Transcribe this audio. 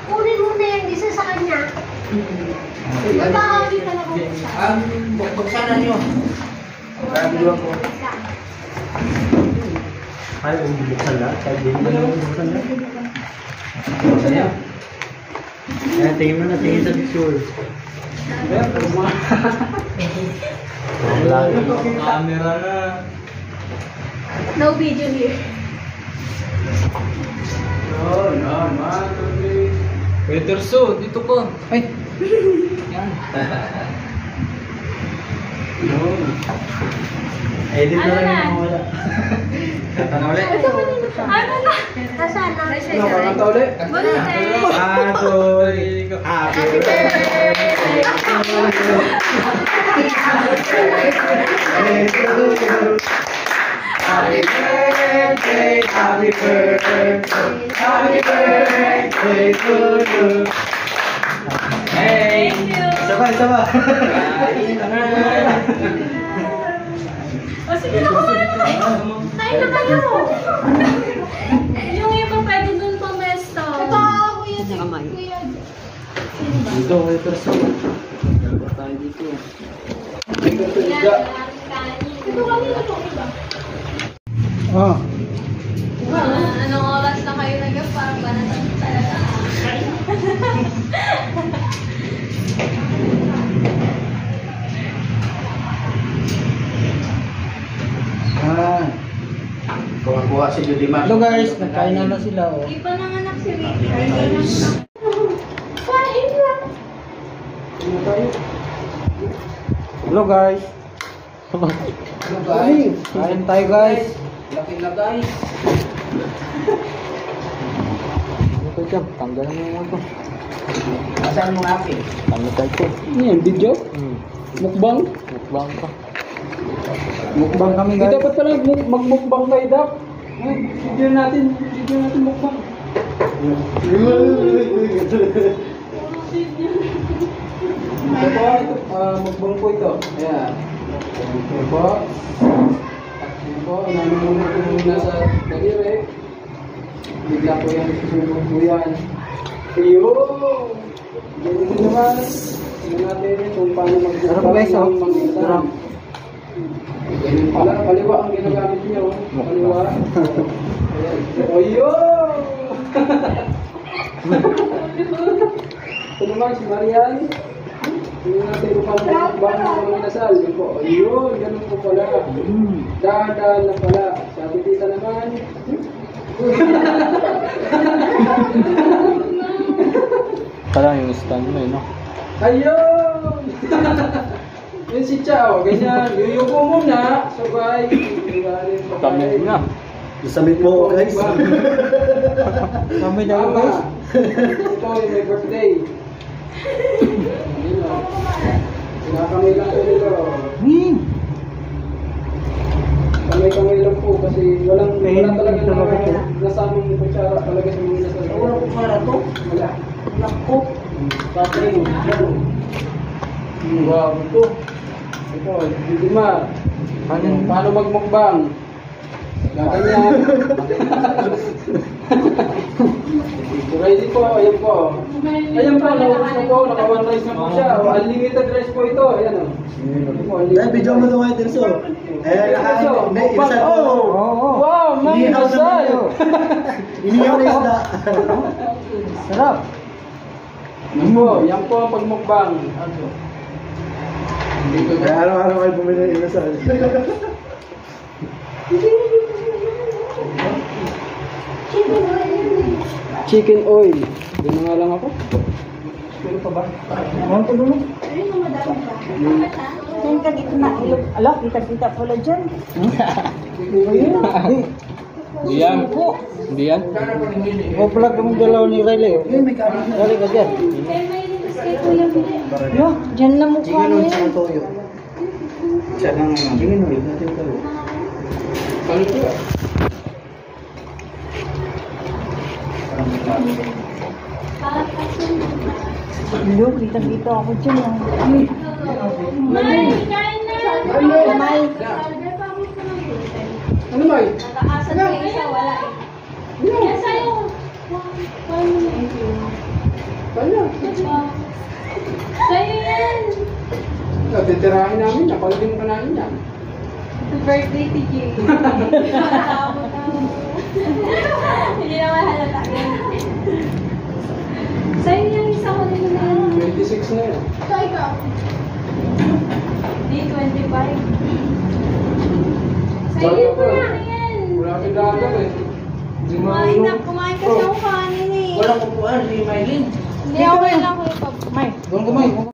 Kunin mo na yung isa sa kanya. Magkakabi ka lang ako. Buksan na niyo. Magkakabi ako. Ay, buksan na. Kaya din mo buksan na. Buksan niyo. Tingin mo na, tingin sa picture. Camera na. No video here. Waiter so, dito ko. Ay! Yan. Edit na lang yung wala. Kanta na ulit. Ano na? Nasaan na? Kanta ulit. Ako'y happy birthday Happy birthday, happy birthday, happy birthday to you. Hey! Sabay, sabay. O sige na, kumain na kayo. Kain na kayo. Yung iba pwede dun pumesto. Ito, kuya. Kuya. Dito, waiter so. Dapat tayo dito. Ito kanina po, iba. Ah. Anong oras na kayo nag-up? Parang ba natin talaga? Kuha si Judy Mas. Hello guys, nagkain na sila oh. Di pa nanganak si Richard. Kain na. Hello guys. Hello guys. Kain tayo guys. Laki na guys. Ito dyan, tanggalan mo yung ito. Asan mo akin? Tanggal tayo ito. Yan, video? Mukbang? Mukbang pa. Mukbang kami Hindi guys. dapat pala magmukbang kayo, Dak. Video natin mukbang. Ito po, mukbang po ito. Ayan. Ito po. Ito po, nanunod ko muna sa daliri. Bigla po yan, susunod po yan. Ayun! Ganyan naman. Tingnan natin kung paano Sarap guys oh. Sarap. Ganyan pala, kaliwa ang ginagamit niyo. Kaliwa. Oyo! Ito naman si Marian. Tingnan natin kung paano magmukbang ng mga nasal. Yun po. Ayun, ganun po pala. Dahan-dahan na pala. Sa tita naman. Parang yung stand mo eh no? Ayun! Yun si Chao, ganyan. Yuyuko muna. Sabay. Kami na. Isamit mo guys. Kami na guys. Ito yung may birthday. Kinakamay lang po nito. Kamay-kamay lang po kasi walang talaga nasamang kutsara talaga sa mga nasa. Wala ko para to. Wala. Nako. Patring. Wow, ito. Ito, hindi ma. Paano magmukbang? Ganyan. Ready po, ayan po. Ayan po, naubos na po, naka-one rice na po siya. Unlimited rice po ito, ayan o. Dahil video mo ito kayo Terso. Hindi, inasal ko. Wow, may inasal! Inihaw na isda. Sarap. Yan po ang pagmukbang. Kaya araw-araw kayo bumili ng inasal. Chicken oil. Doon nga lang ako. Meron pa ba? Ano to dulu? Yan ka dito na ilog. Ala, kita-kita pala dyan. Hindi yan. Hindi yan. O pala kami dalaw ni Riley. Riley ka dyan. Yo, dyan na mukha mo yan. Siya nang tingin mo, natin ito. Kalito. Yo, kita-kita ako dyan. May, kain na. May. Ano may? Nakaasan kayo isa, wala eh. Thank you. Kaya. Sa'yo yan. Titirahin namin na. Pagdating pa namin yan. Happy birthday, TJ. Hindi naman halata yan. Sa'yo yan, isa ko din na yan. 26 na yan. So, ikaw. Di, 25. Sa'yo po yan. Wala kang dagat eh. Kumain kasi ako kanin eh. Walang upuan, si Maylin. Hindi, okay lang ko ito. May. Doon kumain.